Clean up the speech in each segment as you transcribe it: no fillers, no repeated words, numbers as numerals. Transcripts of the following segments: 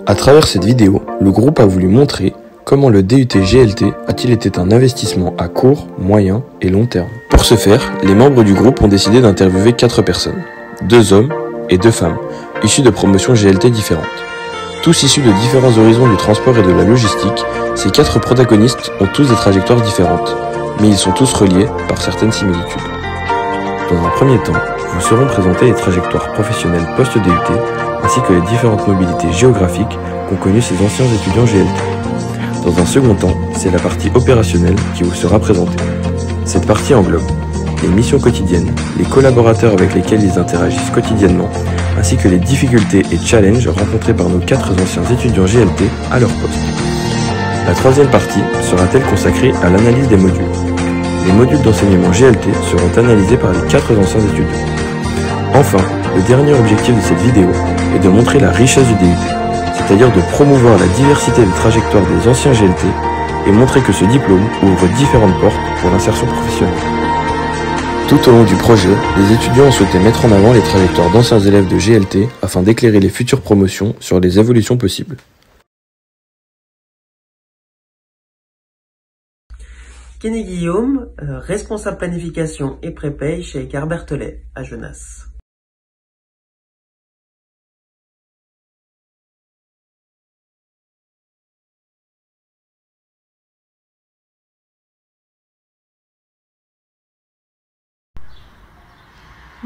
À travers cette vidéo, le groupe a voulu montrer comment le DUT GLT a-t-il été un investissement à court, moyen et long terme. Pour ce faire, les membres du groupe ont décidé d'interviewer 4 personnes, 2 hommes et 2 femmes, issus de promotions GLT différentes. Tous issus de différents horizons du transport et de la logistique, ces 4 protagonistes ont tous des trajectoires différentes, mais ils sont tous reliés par certaines similitudes. Dans un premier temps, vous seront présentées les trajectoires professionnelles post-DUT, ainsi que les différentes mobilités géographiques qu'ont connues ces anciens étudiants GLT. Dans un second temps, c'est la partie opérationnelle qui vous sera présentée. Cette partie englobe les missions quotidiennes, les collaborateurs avec lesquels ils interagissent quotidiennement, ainsi que les difficultés et challenges rencontrés par nos 4 anciens étudiants GLT à leur poste. La troisième partie sera-t-elle consacrée à l'analyse des modules. Les modules d'enseignement GLT seront analysés par les 4 anciens étudiants. Enfin, le dernier objectif de cette vidéo est de montrer la richesse du DUT, c'est-à-dire de promouvoir la diversité des trajectoires des anciens GLT et montrer que ce diplôme ouvre différentes portes pour l'insertion professionnelle. Tout au long du projet, les étudiants ont souhaité mettre en avant les trajectoires d'anciens élèves de GLT afin d'éclairer les futures promotions sur les évolutions possibles. Kenny Guillaume, responsable planification et prépay chez Ecart Berthollet à Genasse.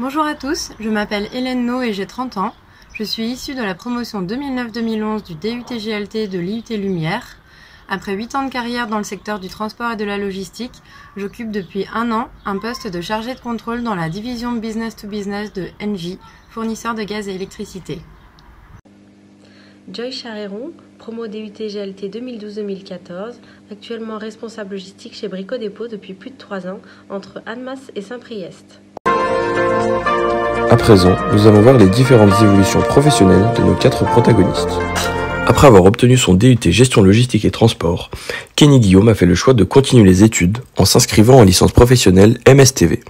Bonjour à tous, je m'appelle Hélène No et j'ai 30 ans. Je suis issue de la promotion 2009-2011 du DUT GLT de l'IUT Lumière. Après 8 ans de carrière dans le secteur du transport et de la logistique, j'occupe depuis 1 an un poste de chargé de contrôle dans la division business to business de Engie, fournisseur de gaz et électricité. Joy Charéron, promo DUT GLT 2012-2014, actuellement responsable logistique chez Brico Dépôt depuis plus de 3 ans entre Annemasse et Saint-Priest. À présent, nous allons voir les différentes évolutions professionnelles de nos 4 protagonistes. Après avoir obtenu son DUT Gestion Logistique et Transport, Kenny Guillaume a fait le choix de continuer les études en s'inscrivant en licence professionnelle MSTV,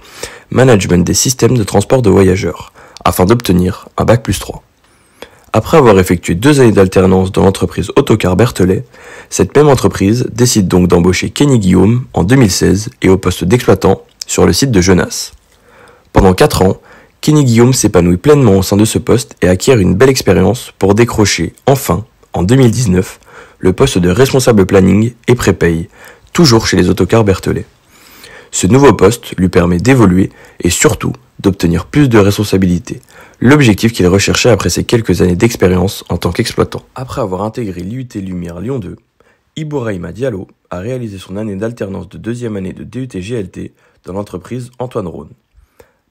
Management des systèmes de transport de voyageurs, afin d'obtenir un Bac+3. Après avoir effectué 2 années d'alternance dans l'entreprise Autocar Berthollet, cette même entreprise décide donc d'embaucher Kenny Guillaume en 2016 et au poste d'exploitant sur le site de Genasse. Pendant 4 ans, Kenny Guillaume s'épanouit pleinement au sein de ce poste et acquiert une belle expérience pour décrocher enfin, en 2019, le poste de responsable planning et prépay, toujours chez les Autocars Berthollet. Ce nouveau poste lui permet d'évoluer et surtout d'obtenir plus de responsabilités, l'objectif qu'il recherchait après ses quelques années d'expérience en tant qu'exploitant. Après avoir intégré l'IUT Lumière Lyon 2, Ibouraïma Diallo a réalisé son année d'alternance de 2e année de DUT GLT dans l'entreprise Antoine Rhône.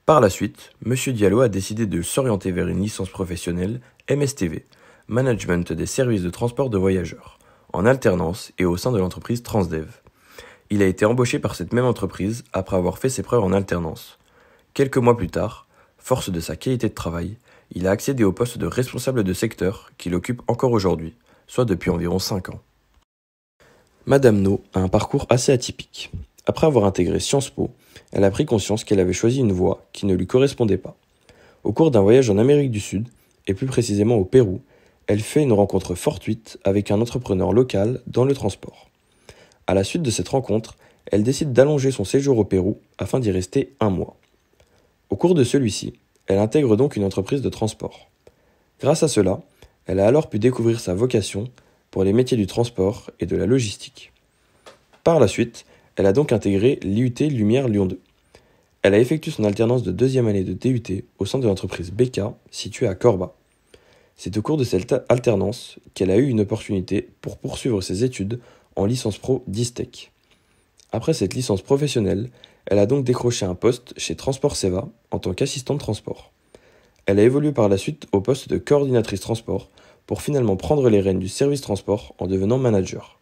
Par la suite, M. Diallo a décidé de s'orienter vers une licence professionnelle MSTV, Management des services de transport de voyageurs, en alternance et au sein de l'entreprise Transdev. Il a été embauché par cette même entreprise après avoir fait ses preuves en alternance. Quelques mois plus tard, force de sa qualité de travail, il a accédé au poste de responsable de secteur qu'il occupe encore aujourd'hui, soit depuis environ 5 ans. Madame No a un parcours assez atypique. Après avoir intégré Sciences Po, elle a pris conscience qu'elle avait choisi une voie qui ne lui correspondait pas. Au cours d'un voyage en Amérique du Sud, et plus précisément au Pérou, elle fait une rencontre fortuite avec un entrepreneur local dans le transport. À la suite de cette rencontre, elle décide d'allonger son séjour au Pérou afin d'y rester 1 mois. Au cours de celui-ci, elle intègre donc une entreprise de transport. Grâce à cela, elle a alors pu découvrir sa vocation pour les métiers du transport et de la logistique. Par la suite, elle a donc intégré l'IUT Lumière Lyon 2. Elle a effectué son alternance de 2e année de DUT au sein de l'entreprise BK située à Corba. C'est au cours de cette alternance qu'elle a eu une opportunité pour poursuivre ses études en licence pro d'ISTEC. Après cette licence professionnelle, elle a donc décroché un poste chez Transport Seva en tant qu'assistante transport. Elle a évolué par la suite au poste de coordinatrice transport pour finalement prendre les rênes du service transport en devenant manager.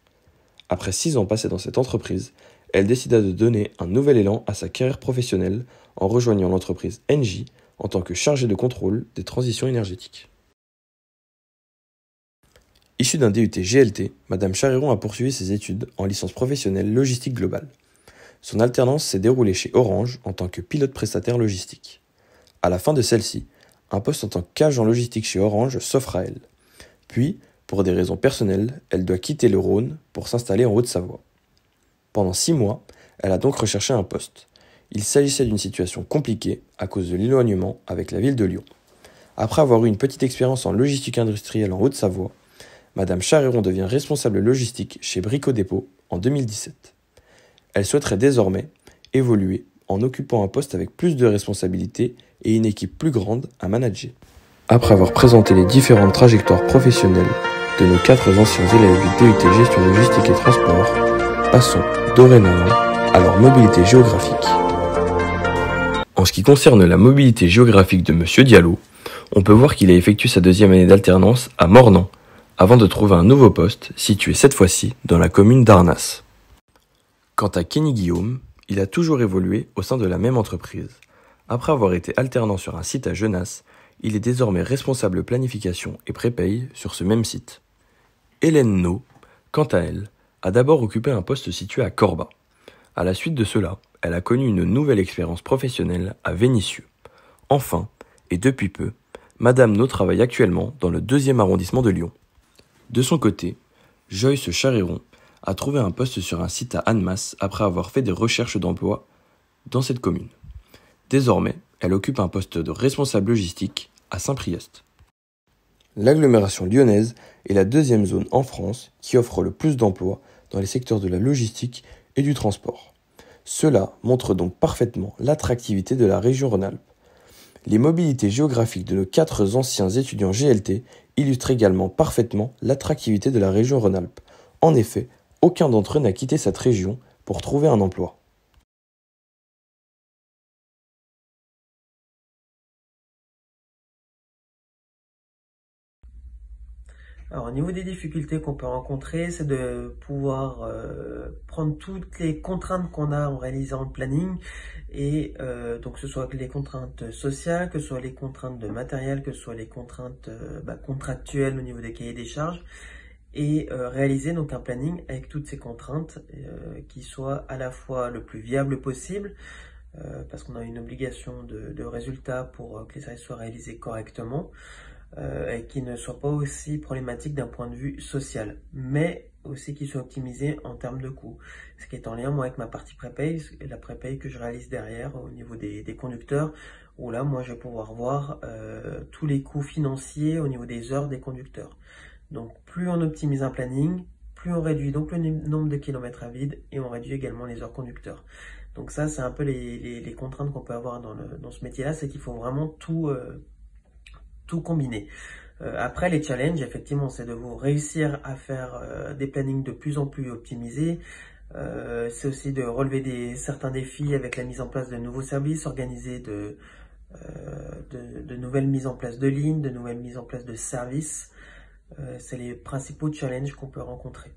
Après 6 ans passés dans cette entreprise, elle décida de donner un nouvel élan à sa carrière professionnelle en rejoignant l'entreprise Engie en tant que chargée de contrôle des transitions énergétiques. Issue d'un DUT GLT, Madame Charéron a poursuivi ses études en licence professionnelle logistique globale. Son alternance s'est déroulée chez Orange en tant que pilote prestataire logistique. À la fin de celle-ci, un poste en tant qu'agent logistique chez Orange s'offre à elle. Puis, pour des raisons personnelles, elle doit quitter le Rhône pour s'installer en Haute-Savoie. Pendant 6 mois, elle a donc recherché un poste. Il s'agissait d'une situation compliquée à cause de l'éloignement avec la ville de Lyon. Après avoir eu une petite expérience en logistique industrielle en Haute-Savoie, Madame Charéron devient responsable logistique chez Brico Dépôt en 2017. Elle souhaiterait désormais évoluer en occupant un poste avec plus de responsabilités et une équipe plus grande à manager. Après avoir présenté les différentes trajectoires professionnelles de nos 4 anciens élèves du DUT Gestion Logistique et Transport, passons dorénavant à leur mobilité géographique. En ce qui concerne la mobilité géographique de Monsieur Diallo, on peut voir qu'il a effectué sa 2e année d'alternance à Mornan, avant de trouver un nouveau poste situé cette fois-ci dans la commune d'Arnas. Quant à Kenny Guillaume, il a toujours évolué au sein de la même entreprise. Après avoir été alternant sur un site à Genasse, il est désormais responsable planification et prépaye sur ce même site. Hélène No, quant à elle, a d'abord occupé un poste situé à Corba. À la suite de cela, elle a connu une nouvelle expérience professionnelle à Vénissieux. Enfin, et depuis peu, Madame No travaille actuellement dans le 2e arrondissement de Lyon. De son côté, Joyce Charéron a trouvé un poste sur un site à Annemasse après avoir fait des recherches d'emploi dans cette commune. Désormais, elle occupe un poste de responsable logistique à Saint-Priest. L'agglomération lyonnaise est la 2e zone en France qui offre le plus d'emplois dans les secteurs de la logistique et du transport. Cela montre donc parfaitement l'attractivité de la région Rhône-Alpes. Les mobilités géographiques de nos 4 anciens étudiants GLT illustrent également parfaitement l'attractivité de la région Rhône-Alpes. En effet, aucun d'entre eux n'a quitté cette région pour trouver un emploi. Alors, au niveau des difficultés qu'on peut rencontrer, c'est de pouvoir prendre toutes les contraintes qu'on a en réalisant le planning, et donc que ce soit les contraintes sociales, que ce soit les contraintes de matériel, que ce soit les contraintes contractuelles au niveau des cahiers des charges, et réaliser donc un planning avec toutes ces contraintes qui soit à la fois le plus viable possible, parce qu'on a une obligation de résultat pour que les services soient réalisés correctement, et qui ne soit pas aussi problématique d'un point de vue social, mais aussi qui soit optimisé en termes de coûts. Ce qui est en lien, moi, avec ma partie prépay, la prépay que je réalise derrière au niveau des conducteurs, où là, moi, je vais pouvoir voir tous les coûts financiers au niveau des heures des conducteurs. Donc, plus on optimise un planning, plus on réduit donc le nombre de kilomètres à vide, et on réduit également les heures conducteurs. Donc ça, c'est un peu les contraintes qu'on peut avoir dans ce métier-là, c'est qu'il faut vraiment tout combiner. Après, les challenges, effectivement, c'est de vous réussir à faire des plannings de plus en plus optimisés. C'est aussi de relever certains défis avec la mise en place de nouveaux services, organiser de nouvelles mises en place de lignes, de nouvelles mises en place de services. C'est les principaux challenges qu'on peut rencontrer.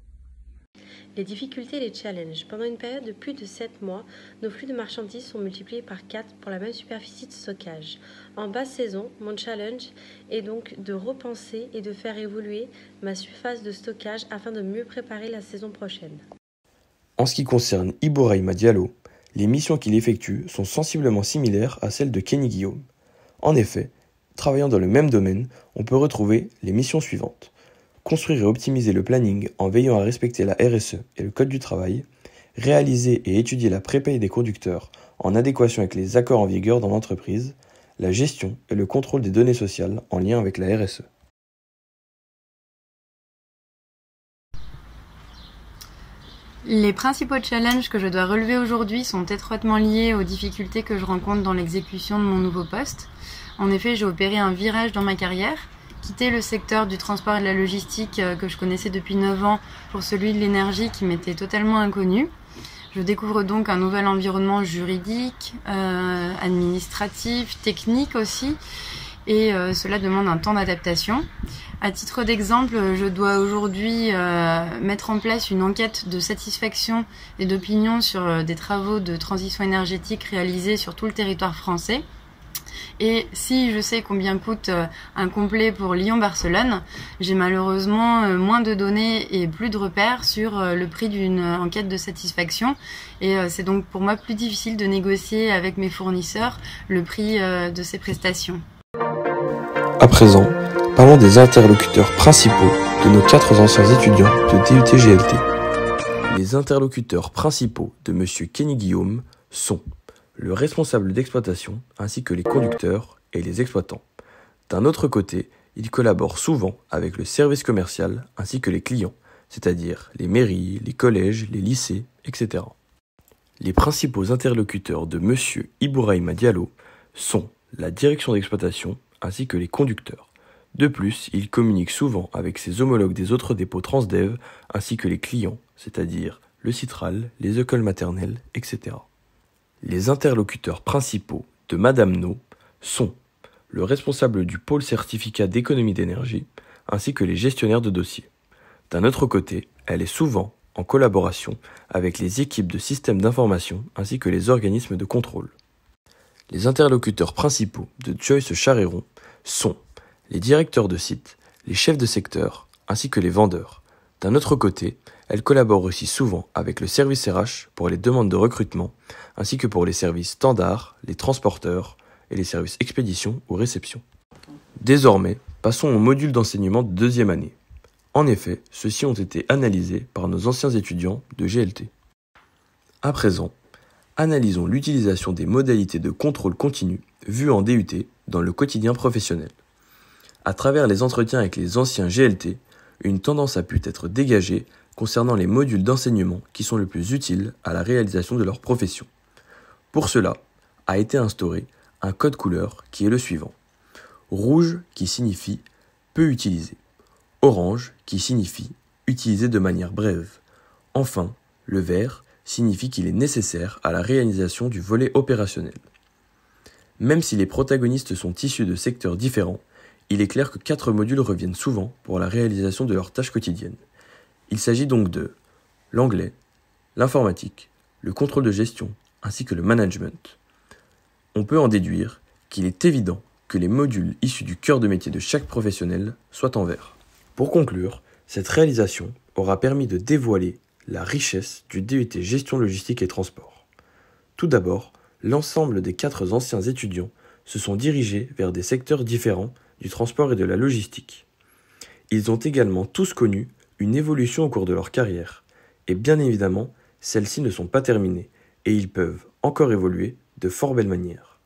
Les difficultés et les challenges. Pendant une période de plus de 7 mois, nos flux de marchandises sont multipliés par 4 pour la même superficie de stockage. En basse saison, mon challenge est donc de repenser et de faire évoluer ma surface de stockage afin de mieux préparer la saison prochaine. En ce qui concerne Ibourahima Diallo, les missions qu'il effectue sont sensiblement similaires à celles de Kenny Guillaume. En effet, travaillant dans le même domaine, on peut retrouver les missions suivantes. Construire et optimiser le planning en veillant à respecter la RSE et le Code du travail, réaliser et étudier la prépaye des conducteurs en adéquation avec les accords en vigueur dans l'entreprise, la gestion et le contrôle des données sociales en lien avec la RSE. Les principaux challenges que je dois relever aujourd'hui sont étroitement liés aux difficultés que je rencontre dans l'exécution de mon nouveau poste. En effet, j'ai opéré un virage dans ma carrière, quitté le secteur du transport et de la logistique que je connaissais depuis 9 ans pour celui de l'énergie qui m'était totalement inconnu. Je découvre donc un nouvel environnement juridique, administratif, technique aussi, et cela demande un temps d'adaptation. À titre d'exemple, je dois aujourd'hui mettre en place une enquête de satisfaction et d'opinion sur des travaux de transition énergétique réalisés sur tout le territoire français. Et si je sais combien coûte un complet pour Lyon-Barcelone, j'ai malheureusement moins de données et plus de repères sur le prix d'une enquête de satisfaction. Et c'est donc pour moi plus difficile de négocier avec mes fournisseurs le prix de ces prestations. À présent, Parlons des interlocuteurs principaux de nos 4 anciens étudiants de DUT-GLT. Les interlocuteurs principaux de Monsieur Kenny Guillaume sont le responsable d'exploitation ainsi que les conducteurs et les exploitants. D'un autre côté, il collabore souvent avec le service commercial ainsi que les clients, c'est-à-dire les mairies, les collèges, les lycées, etc. Les principaux interlocuteurs de Monsieur Ibouraïma Diallo sont la direction d'exploitation ainsi que les conducteurs. De plus, il communique souvent avec ses homologues des autres dépôts Transdev ainsi que les clients, c'est-à-dire le Citral, les écoles maternelles, etc. Les interlocuteurs principaux de Madame No sont le responsable du pôle certificat d'économie d'énergie ainsi que les gestionnaires de dossiers. D'un autre côté, elle est souvent en collaboration avec les équipes de systèmes d'information ainsi que les organismes de contrôle. Les interlocuteurs principaux de Joyce Charéron sont les directeurs de site, les chefs de secteur, ainsi que les vendeurs. D'un autre côté, elle collabore aussi souvent avec le service RH pour les demandes de recrutement, ainsi que pour les services standards, les transporteurs et les services expédition ou réception. Désormais, passons au module d'enseignement de 2e année. En effet, ceux-ci ont été analysés par nos anciens étudiants de GLT. À présent, analysons l'utilisation des modalités de contrôle continu vues en DUT dans le quotidien professionnel. À travers les entretiens avec les anciens GLT, une tendance a pu être dégagée concernant les modules d'enseignement qui sont le plus utiles à la réalisation de leur profession. Pour cela, a été instauré un code couleur qui est le suivant. Rouge qui signifie peu utilisé. Orange qui signifie utilisé de manière brève. Enfin, le vert signifie qu'il est nécessaire à la réalisation du volet opérationnel. Même si les protagonistes sont issus de secteurs différents, il est clair que 4 modules reviennent souvent pour la réalisation de leurs tâches quotidiennes. Il s'agit donc de l'anglais, l'informatique, le contrôle de gestion, ainsi que le management. On peut en déduire qu'il est évident que les modules issus du cœur de métier de chaque professionnel soient en vert. Pour conclure, cette réalisation aura permis de dévoiler la richesse du DUT Gestion Logistique et Transport. Tout d'abord, l'ensemble des 4 anciens étudiants se sont dirigés vers des secteurs différents du transport et de la logistique. Ils ont également tous connu une évolution au cours de leur carrière, et bien évidemment, celles-ci ne sont pas terminées, et ils peuvent encore évoluer de fort belle manière.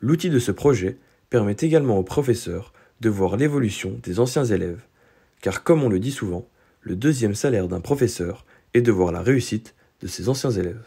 L'outil de ce projet permet également aux professeurs de voir l'évolution des anciens élèves, car comme on le dit souvent, le 2e salaire d'un professeur est de voir la réussite de ses anciens élèves.